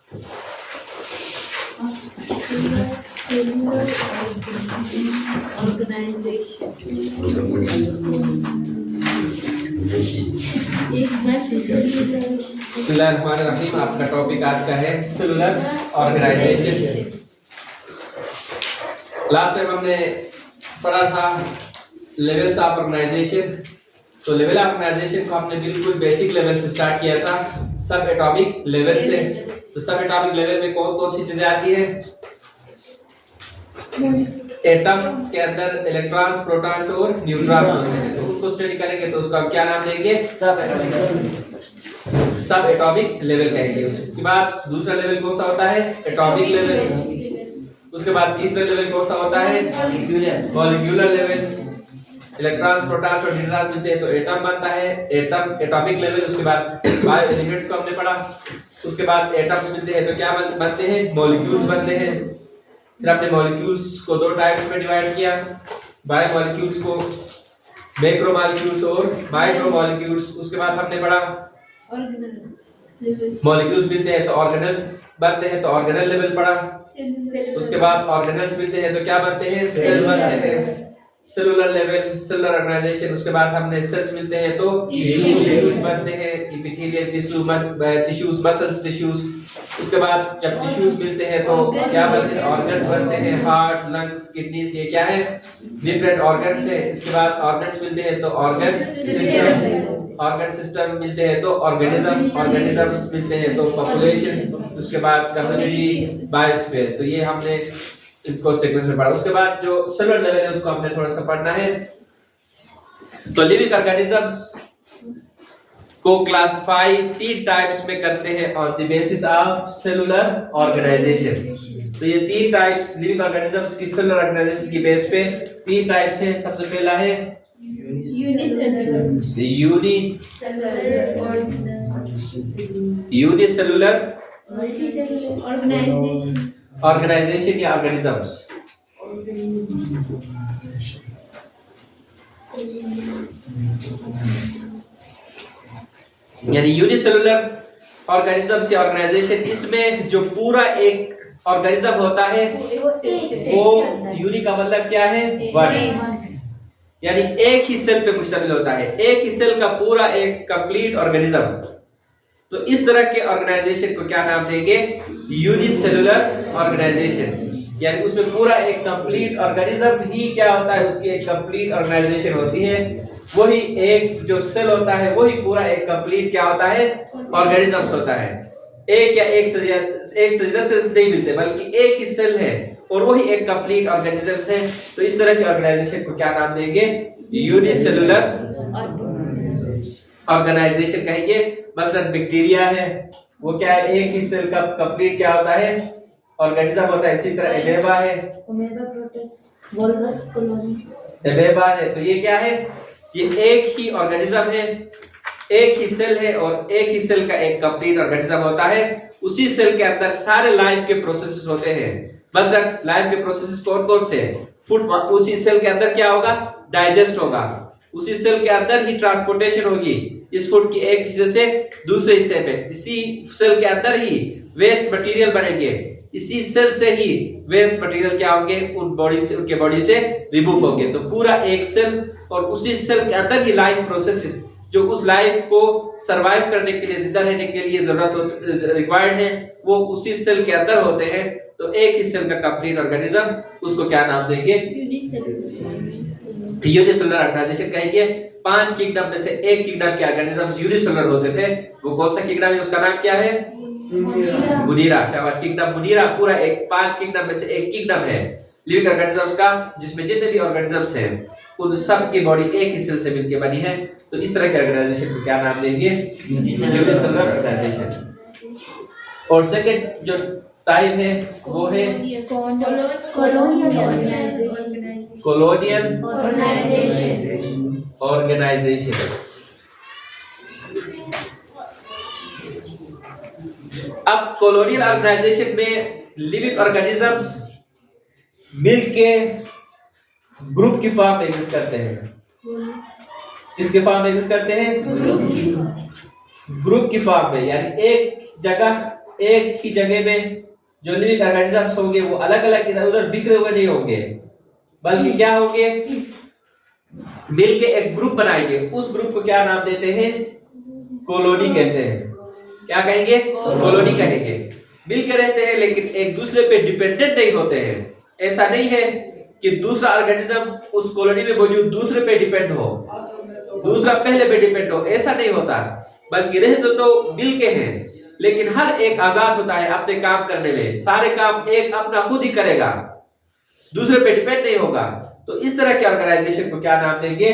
बिस्मिल्लाहिर्रहमानिर्रहीम। आपका टॉपिक आज का है सेलुलर ऑर्गेनाइजेशन। लास्ट टाइम हमने पढ़ा था लेवल्स ऑफ ऑर्गेनाइजेशन। तो लेवल ऑफ ऑर्गेनाइजेशन को हमने बिल्कुल बेसिक लेवल से स्टार्ट किया था, सब एटॉमिक लेवल से। तो सब एटॉमिक लेवल में कौन कौन सी चीजें आती है? एटम के अंदर इलेक्ट्रॉन्स, प्रोटॉन्स और न्यूट्रॉन्स होते हैं। तो उनको स्टडी करेंगे तो उसका हम क्या नाम देंगे? सब एटॉमिक लेवल कहेंगे। उसके बाद दूसरा लेवल कौन सा होता है? Atomic level. उसके बाद तीसरा लेवल कौन सा होता है? Molecular level. इलेक्ट्रॉन्स, प्रोटॉन्स और न्यूट्रॉन्स मिलते हैं तो एटम बनता है, एटम एटॉमिक लेवल। उसके बाद बायो एलिमेंट्स को हमने पढ़ा। उसके बाद एटम्स मिलते हैं तो क्या बनते हैं? मॉलिक्यूल्स बनते हैं। फिर हमने मॉलिक्यूल्स को दो टाइप्स में डिवाइड किया, बायो मॉलिक्यूल्स को मैक्रो मॉलिक्यूल्स और माइक्रो मॉलिक्यूल्स। उसके बाद हमने पढ़ा मॉलिक्यूल्स मिलते हैं तो ऑर्गेनल्स बनते हैं, तो ऑर्गेनल लेवल पढ़ा। उसके बाद ऑर्गेनल्स मिलते हैं तो क्या बनते हैं? सेल बनते हैं, सेलुलर लेवल, सेलुलर ऑर्गेनाइजेशन। उसके बाद हमने सेल्स मिलते हैं तो टिश्यूज बनते हैं, एपिथेलियल टिश्यूज, मसल्स टिश्यूज। उसके बाद जब टिश्यूज मिलते हैं तो क्या बनते हैं? ऑर्गन्स बनते हैं, हार्ट, लंग्स, किडनीज, ये क्या है? डिफरेंट ऑर्गन्स है। इसके बाद ऑर्गन्स मिलते हैं तो ऑर्गन सिस्टम मिलते हैं तो ऑर्गेनिजम्स मिलते हैं तो पॉपुलेशंस। उसके बाद कम्युनिटी, बायोस्फीयर। तो ये हमने इनको सीक्वेंस में पढ़ा। उसके बाद जो सेलुलर लेवल है उसको हमने थोड़ा सा पढ़ना है। तो लिविंग ऑर्गेनिजम्स को क्लासिफाई 3 टाइप्स में करते हैं on the basis of cellular organisation. तो ये 3 टाइप्स लिविंग ऑर्गेनिजम्स की सेलुलर ऑर्गेनाइजेशन की बेस पे 3 टाइप्स हैं। सबसे पहला है यूनिसेलुलर ऑर्गेनाइजेशन या ऑर्गेनिजम्स। यानी यूनिसेलुलर ऑर्गेनिजम्स या ऑर्गेनाइजेशन, इसमें जो पूरा एक ऑर्गेनिज्म होता है वो यूनि का मतलब क्या है? वन। यानी एक ही सेल पे मुश्तमिल होता है, एक ही सेल का पूरा एक कंप्लीट ऑर्गेनिज्म। तो इस तरह के ऑर्गेनाइजेशन को क्या नाम देंगे? Unicellular organisation. यानी उसमें पूरा एक कंप्लीट ऑर्गेनिज्म ही क्या होता है? उसकी एक कंप्लीट ऑर्गेनाइजेशन होती है। वही एक जो सेल होता है वही पूरा एक कंप्लीट क्या होता है? ऑर्गेनिजम्स होता है। एक या एक से ज्यादा सेल्स नहीं मिलते, बल्कि एक ही सेल है और वही एक कंप्लीट ऑर्गेनिजम्स है। तो इस तरह के ऑर्गेनाइजेशन को क्या नाम देंगे? यूनिसेलुलर ऑर्गेनाइजेशन कहेंगे। मसलन बैक्टीरिया है, वो क्या है? एक ही सेल का कंप्लीट क्या होता है? ऑर्गेनिज्म होता है। इसी तरह एमेबा है, एमेबा है। तो ये क्या है? ये एक ही ऑर्गेनिज्म है, एक ही सेल है और एक ही सेल का एक कंप्लीट ऑर्गेनिज्म होता है। उसी सेल के अंदर सारे लाइफ के प्रोसेसेस होते हैं। मसलन लाइफ के प्रोसेसेस कौन कौन से हैं? फूड, उसी सेल के अंदर क्या होगा? डाइजेस्ट होगा। उसी सेल के अंदर ही ट्रांसपोर्टेशन होगी इस फूड की एक हिस्से से दूसरे हिस्से पे। इसी सेल के अंदर ही वेस्ट मटेरियल बनेंगे। इसी सेल से ही वेस्ट मटेरियल क्या होंगे? उनके बॉडी से रिमूव होंगे। तो पूरा एक सेल और उसी सेल के अंदर की लाइफ प्रोसेसेस जो उस लाइफ को सरवाइव करने के लिए, जिंदा रहने के लिए रिक्वायर्ड है, वो उसी सेल के अंदर होते हैं। तो एक ही सेल का कंप्लीट ऑर्गेनिज्म, उसको क्या नाम देंगे? यूनिसेलुलर ऑर्गेनाइजेशन कहेंगे। 5 किंगडम में से एक किंगडम के ऑर्गेनिजम्स यूनिसेलुलर होते थे। वो कौन सा किंगडम है? उसका नाम क्या है? मुनीरा। शाबाश, किंगडम मुनीरा पूरा एक 5 किंगडम में से एक किंगडम है लिविंग ऑर्गेनिजम्स का, जिसमें जितने भी ऑर्गेनिजम्स हैं उन सब की बॉडी एक ही सेल से मिलकर बनी है। तो इस तरह के ऑर्गेनाइजेशन को क्या नाम देंगे? Unicellular organisation. और सेकंड जो टाइप है वो है कॉलोनियल ऑर्गेनाइजेशन। अब कॉलोनियल ऑर्गेनाइजेशन में लिविंग ऑर्गेनिजम्स मिलके ग्रुप की फॉर्म में एग्जिस्ट करते हैं। किसके फॉर्म में एग्जिस्ट करते हैं? ग्रुप की फॉर्म में। यानी एक जगह एक ही जगह में जो लिविंग ऑर्गेनिजम्स होंगे वो अलग अलग इधर उधर बिखरे हुए नहीं होंगे, बल्कि क्या होंगे, मिल के एक ग्रुप बनाएंगे। उस ग्रुप को क्या नाम देते हैं, कॉलोनी कहते हैं। क्या कहेंगे, कॉलोनी कहेंगे। मिल के रहते हैं लेकिन एक दूसरे पे डिपेंडेंट नहीं होते हैं। ऐसा नहीं है कि दूसरा ऑर्गेनिज्म उस कॉलोनी में मौजूद दूसरे पे डिपेंड हो, दूसरा पहले पे डिपेंड हो, ऐसा नहीं होता। बल्कि रहते तो मिल के हैं, लेकिन हर एक आजाद होता है अपने काम करने में। सारे काम एक अपना खुद ही करेगा, दूसरे पे डिपेंड नहीं होगा। तो इस तरह के ऑर्गेनाइजेशन को क्या नाम देंगे,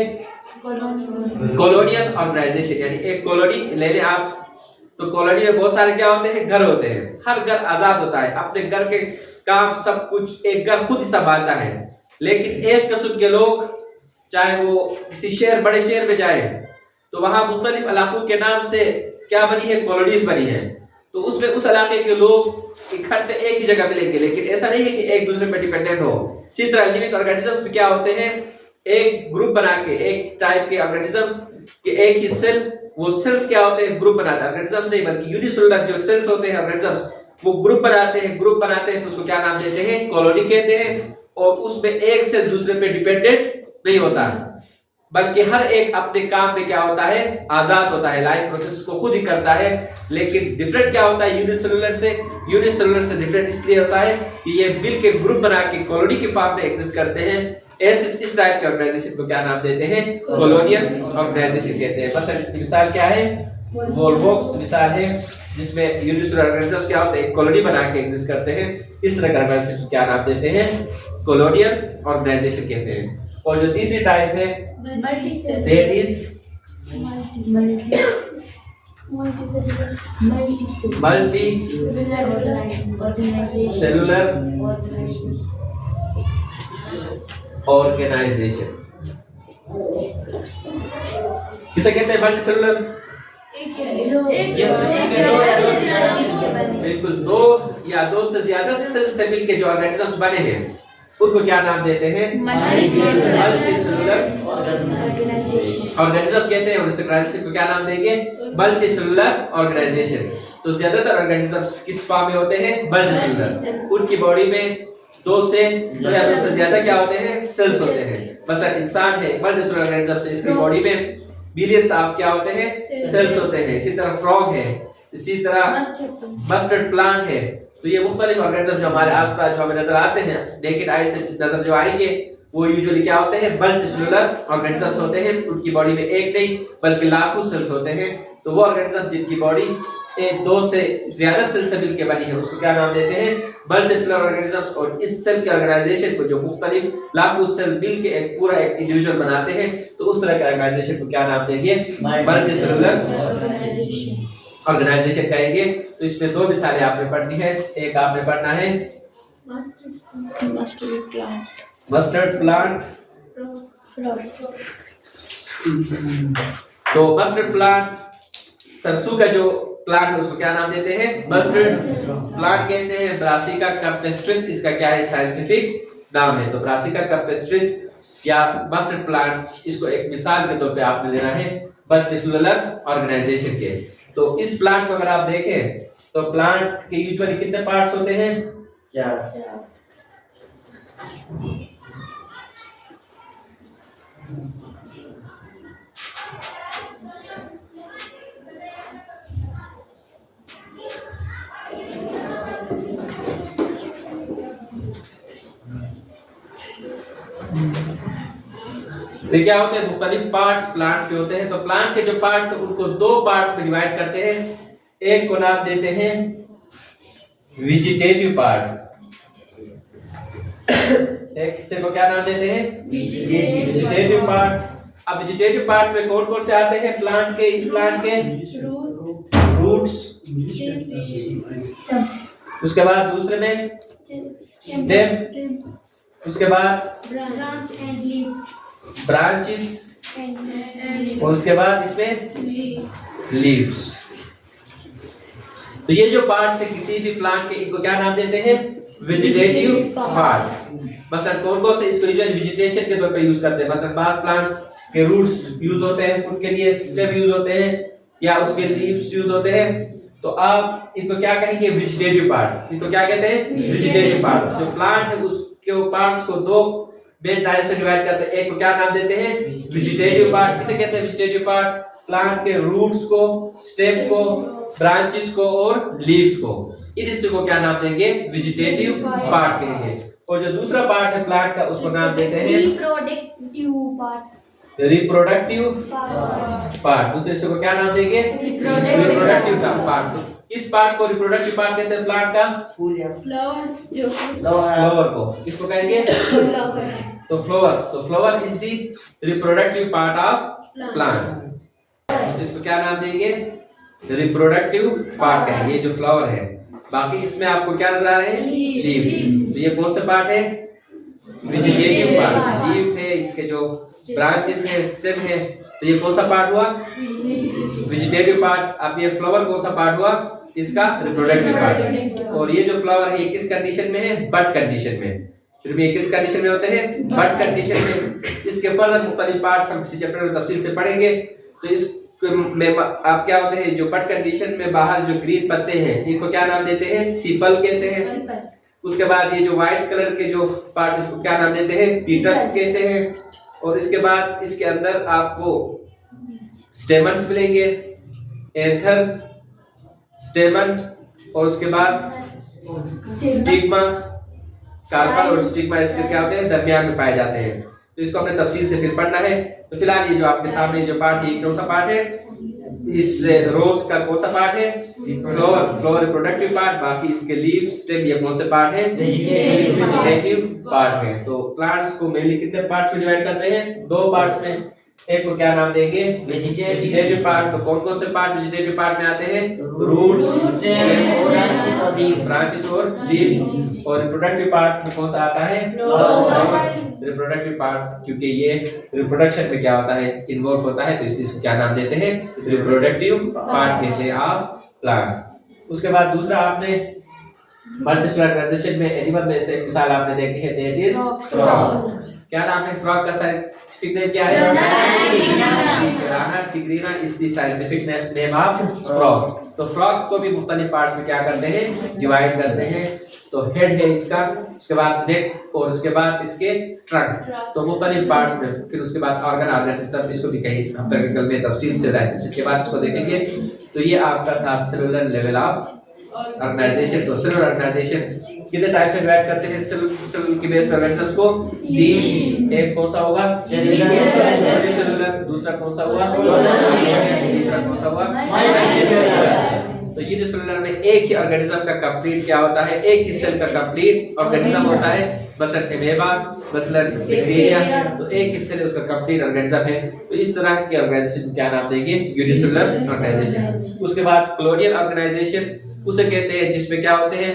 कॉलोनियल ऑर्गेनाइजेशन। यानी एक कॉलोनी ले लें आप, तो कॉलोनी में बहुत सारे क्या होते हैं, घर होते हैं। हर घर आजाद होता है, अपने घर के काम सब कुछ एक घर खुद ही संभालता है। लेकिन एक किस्म के लोग, चाहे वो किसी शहर, बड़े शहर में जाए, तो वहां मुख्तलिफ इलाकों के नाम से क्या बनी है, कॉलोनीज बनी है। तो उसमें उस इलाके के लोग इकट्ठे एक ही जगह मिलेंगे, लेकिन ऐसा नहीं है कि एक दूसरे पर डिपेंडेंट हो। इसी तरह लिविंग ऑर्गेनिजम्स में क्या होते हैं, एक ग्रुप बना के, एक टाइप के ऑर्गेनिजम्स के एक ही सेल, वो सेल्स क्या होते हैं, ग्रुप बनाते हैं। ऑर्गेनिजम्स नहीं बल्कि यूनिसेलुलर जो सेल्स होते हैं ऑर्गेनिजम्स, वो ग्रुप बनाते हैं। ग्रुप बनाते हैं तो उसको क्या नाम देते हैं, कॉलोनी कहते हैं। और उसमें एक सेल दूसरे पे डिपेंडेंट नहीं होता, बल्कि हर एक अपने काम में क्या होता है, आजाद होता है, लाइफ प्रोसेस को खुद ही करता है। लेकिन डिफरेंट क्या होता है यूनिसेलुलर से, यूनिसेलुलर से डिफरेंट इसलिए होता है कि ये मिल के ग्रुप बना के कॉलोनी के फॉर्म में एग्जिस्ट करते हैं। ऐसे इस टाइप के ऑर्गेनाइजेशन को क्या नाम देते हैं, कॉलोनियल ऑर्गेनाइजेशन कहते हैं। बस इसकी मिसाल क्या है, वोल्वॉक्स मिसाल है, जिसमें यूनिसेलुलर ऑर्गेनिजम्स क्या होते हैं, एक कॉलोनी बना के एग्जिस्ट करते हैं। इस तरह का ऑर्गेनाइजेशन क्या नाम देते हैं, कॉलोनियल ऑर्गेनाइजेशन कहते हैं। और जो तीसरी टाइप है, that is multicellular organisation. किसे कहते हैं, मल्टी सेलुलर? बिल्कुल, दो या दो से ज्यादा सेल से मिलकर जो ऑर्गेनिजम्स बने हैं उनको क्या नाम देते हैं, मल्टी सेलुलर ऑर्गेनिज्म कहते हैं। और इस ऑर्गेनाइजेशन को क्या नाम देंगे, मल्टी सेलुलर ऑर्गेनाइजेशन। तो ज्यादातर ऑर्गेनिजम्स किस फॉर्म में होते हैं, मल्टी सेलुलर। उनकी बॉडी में दो से या दो से ज्यादा क्या होते हैं, सेल्स होते हैं। मसलन इंसान है, मल्टी सेलुलर ऑर्गेनिज्म, इसकी बॉडी में बिलियंस ऑफ क्या होते हैं, सेल्स होते हैं। इसी तरह फ्रॉग है, इसी तरह मस्टर्ड प्लांट है। तो ये मुख्तलिफ ऑर्गेनिज्म जो हमारे आसपास जो हमें नजर आते हैं, नेकेड आई से नजर जो आएंगे, वो यूजुअली क्या होते हैं, मल्टी सेलुलर ऑर्गेनिजम्स होते हैं। उनकी बॉडी में एक नहीं बल्कि लाखों सेल्स होते हैं। तो वो ऑर्गेनिज्म जिनकी बॉडी दो से ज्यादा सेल से मिलकर बनी है उसको क्या नाम देते हैं, मल्टी सेलुलर ऑर्गेनिजम्स। और इस सेल के ऑर्गेनाइजेशन को जो मुख्तलिफ लाखों सेल मिलकर एक पूरा एक इंडिविजुअल बनाते हैं, तो उस तरह के ऑर्गेनाइजेशन को क्या नाम देंगे, मल्टी सेलुलर ऑर्गेनाइजेशन कहेंगे। तो इसमें दो मिसालें आपने पढ़नी है। एक आपने पढ़ना है मस्टर्ड प्लांट। तो मस्टर्ड प्लांट, सरसों का जो प्लांट है उसको क्या नाम देते हैं, मस्टर्ड प्लांट कहते हैं। ब्रासिका कैपेस्ट्रिस इसका क्या है, साइंटिफिक नाम है। तो ब्रासिका कैपेस्ट्रिस या मस्टर्ड प्लांट, इसको एक मिसाल के तौर पे आपने लेना है मल्टी सेलुलर ऑर्गेनाइजेशन के। तो इस प्लांट को अगर आप देखें तो प्लांट के यूजुअली कितने पार्ट्स होते हैं, 4। तो क्या होते हैं, मुख्तलिफ पार्ट्स प्लांट्स के होते हैं। तो प्लांट के जो पार्ट्स हैं उनको दो पार्ट्स में डिवाइड करते हैं। एक को नाम देते हैं वेजिटेटिव पार्ट, एक हिस्से को क्या नाम देते हैं, वेजिटेटिव पार्ट्स। अब वेजिटेटिव पार्ट्स में कौन कौन से आते हैं प्लांट के, इस प्लांट के रूट्स, उसके बाद दूसरे में स्टेम, उसके बाद ब्रांचेस, और उसके बाद इसमें लीव्स। तो ये जो पार्ट्स है किसी भी प्लांट के, इनको क्या नाम देते हैं, वेजिटेटिव पार्ट। मसलन कौन कौन से इसको वेजिटेशन के तौर पे यूज करते हैं, मसलन बास प्लांट्स के रूट्स यूज होते हैं फूड के लिए, स्टेम यूज होते हैं, या उसके लीव्स यूज होते हैं। तो आप इनको क्या कहेंगे? Vegetative part. इनको क्या कहते हैं? Vegetative part. जो प्लांट है उसके पार्ट्स को दो मेन टाइप से डिवाइड करते हैं। एक को क्या नाम देते हैं? Vegetative part. किसे कहते हैं वेजिटेटिव पार्ट? प्लांट के रूट्स को, स्टेम को, ब्रांचेस को और लीव्स को, इन हिस्से को क्या नाम देंगे? वेजिटेटिव पार्ट कहेंगे। और जो दूसरा पार्ट है प्लांट का उसको नाम देते हैं रिप्रोडक्टिव पार्ट। Reproductive part. दूसरे हिस्से को क्या नाम देंगे? Reproductive part. इस पार्ट को रिप्रोडक्टिव पार्ट कहते हैं प्लांट का। फ्लावर को किसको कहेंगे? तो flower is the reproductive part of plant. इसको क्या नाम देंगे? रिप्रोडक्टिव पार्ट कहेंगे, ये जो फ्लावर है। बाकी इसमें आपको क्या नजर आ रहे हैं? लीव। ये कौन सा पार्ट है? Vegetative part. लीव है, इसके जो ब्रांचेस है, स्टेम है, तो ये कौन सा पार्ट हुआ? Vegetative part. अब ये फ्लावर कौन सा पार्ट हुआ? इसका रिप्रोडक्टिव पार्ट। और ये जो फ्लावर है ये किस कंडीशन में है? बड कंडीशन में। फिर भी ये किस कंडीशन में होते हैं? बड कंडीशन में। इसके फर्दर मुख्तलिफ पार्ट्स हम इसी चैप्टर में तफसील से पढ़ेंगे। तो इस में आप क्या होते हैं? जो बड कंडीशन में बाहर जो ग्रीन पत्ते हैं इनको क्या नाम देते हैं? सीपल कहते हैं। उसके बाद ये जो व्हाइट कलर के जो पार्ट्स इसको क्या नाम देते हैं? पीटल कहते हैं। और इसके बाद इसके अंदर आपको स्टेमन्स मिलेंगे, एंथर, स्टेमन, और उसके बाद स्टिग्मा, कार्पल और स्टिग्मा इसके क्या होते हैं? दरमियान में पाए जाते हैं। तो इसको अपने तफसील से फिर पढ़ना है। तो फिलहाल ये जो आपके सामने जो पार्ट है ये कौन सा पार्ट है? इस रोज का कौन सा पार्ट है? Flower reproductive part. बाकी इसके लीव, स्टेम ये कौन से पार्ट है? वेजिटेटिव पार्ट है। तो प्लांट्स को मेनली कितने पार्ट्स में डिवाइड करते हैं? दो पार्ट्स में। एक को क्या नाम देंगे? Vegetative part. तो कौन कौन से पार्ट वेजिटेटिव पार्ट में आते हैं? रूट्स, ब्रांचेस और लीव्स। और रिप्रोडक्टिव पार्ट में कौन सा आता है? रिप्रोडक्टिव पार्ट, क्योंकि ये रिप्रोडक्शन में क्या होता है? इन्वॉल्व होता है, तो इसलिए इसको क्या नाम देते हैं? रिप्रोडक्टिव पार्ट कहते हैं ऑफ प्लांट। उसके बाद दूसरा आपने मल्टीसेलुलर ऑर्गेनाइजेशन में एनिमल में से मिसाल आपने देखी है, दैट इज फ्रॉग। क्या नाम है फ्रॉग का? साइंटिफिक नेम क्या है? Rana टिग्रिना is the scientific name of frog. तो फ्रॉग को भी मुख्तलिफ पार्ट्स में क्या करते हैं? डिवाइड करते हैं। तो हेड है इसका, उसके बाद नेक, और उसके बाद इसके ट्रंक। तो मुख्तलिफ पार्ट्स में। फिर उसके बाद ऑर्गन सिस्टम, इसको भी कहीं हम टेक्निकल में तफसील से डायसेक्शन के बाद इसको देखेंगे। तो ये आपका था सेलुलर लेवल ऑफ ऑर्गेनाइजेशन। तो सेलुलर ऑर्गेनाइजेशन कितने टाइप से डिवाइड करते हैं सेल की बेस पर ऑर्गेनिजम्स को? तीन। एक कौन सा होगा? सेलुलर। दूसरा कौन सा हुआ? तीसरा कौन सा हुआ? तो यूनिसेलुलर में एक ही ऑर्गेनिज्म का कंप्लीट क्या होता है? एक ही सेल का कंप्लीट ऑर्गेनिज्म होता है। मसलन एमेबा, मसलन बैक्टीरिया, तो एक ही सेल उसका कंप्लीट ऑर्गेनिज्म है। तो इस तरह के ऑर्गेनाइजेशन क्या नाम देंगे? Unicellular organisation. उसके बाद कॉलोनियल ऑर्गेनाइजेशन उसे कहते हैं जिसमें क्या होते हैं?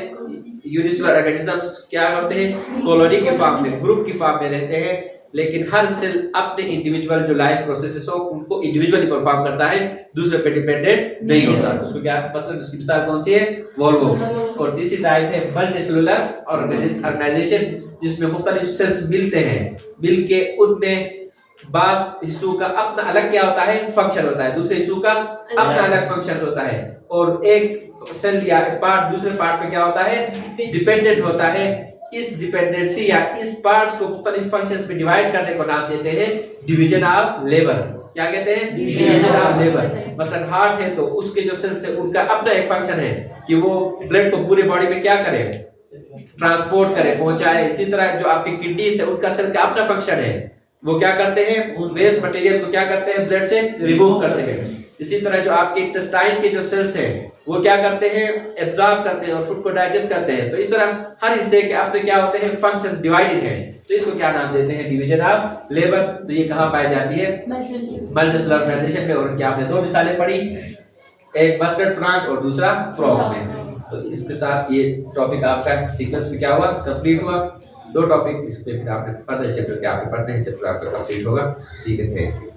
यूनिसेलुलर ऑर्गेनिजम्स क्या होते हैं? कॉलोनी के फॉर्म में, ग्रुप की फॉर्म में रहते हैं, लेकिन हर सेल अपने इंडिविजुअल जो लाइफ प्रोसेसेस हो उनको इंडिविजुअली परफॉर्म करता है, दूसरे पे डिपेंडेंट नहीं होता। उसको क्या मतलब उसकी मिसाल कौन सी है? वोल्वो। और तीसरी टाइप है मल्टीसेलुलर ऑर्गेनाइजेशन, जिसमें मुख्तलिफ सेल्स मिलते हैं, मिल के उनमें बास हिस्सों का अपना अलग क्या होता है? फंक्शन होता है, दूसरे हिस्सों का अपना अलग फंक्शन होता है। और एक सेल या एक पार्ट दूसरे पार्ट पे क्या होता है? डिपेंडेंट होता है। इस डिपेंडेंसी या इस पार्ट्स को मुख्तलिफ फंक्शंस में डिवाइड करने को नाम देते हैं डिवीजन ऑफ लेबर। क्या कहते हैं? Division of labour. मसलन हार्ट है तो उसके जो सेल्स है उनका अपना एक फंक्शन है कि वो ब्लड को पूरे बॉडी में क्या करे? ट्रांसपोर्ट करे, पहुंचाए। इसी तरह जो आपकी किडनीज है उनका सेल का अपना फंक्शन है, वो क्या करते हैं? वेस्ट मटेरियल को क्या करते हैं? ब्लड से रिमूव करते हैं। इसी तरह जो आपके इंटेस्टाइन के जो सेल्स हैं वो क्या करते हैं? एब्जॉर्ब करते हैं और फूड को डाइजेस्ट करते हैं। तो इस तरह हर हिस्से के अपने क्या होते हैं? फंक्शंस डिवाइडेड हैं। तो इसको क्या नाम देते हैं? Division of labour. तो ये कहां पाई जाती है? मल्टीसेलुलर ऑर्गेनाइजेशन में। और क्या आपने दो मिसालें पढ़ी, एक मस्टर्ड प्लांट और दूसरा फ्रॉग में। तो इसके साथ ये टॉपिक आपका सीक्वेंस में क्या हुआ? कंप्लीट हुआ। दो टॉपिक इस पे फिर आपने फर्दर चैप्टर के आपने पढ़ने हैं, चैप्टर आपका कंप्लीट होगा। ठीक है, थैंक यू।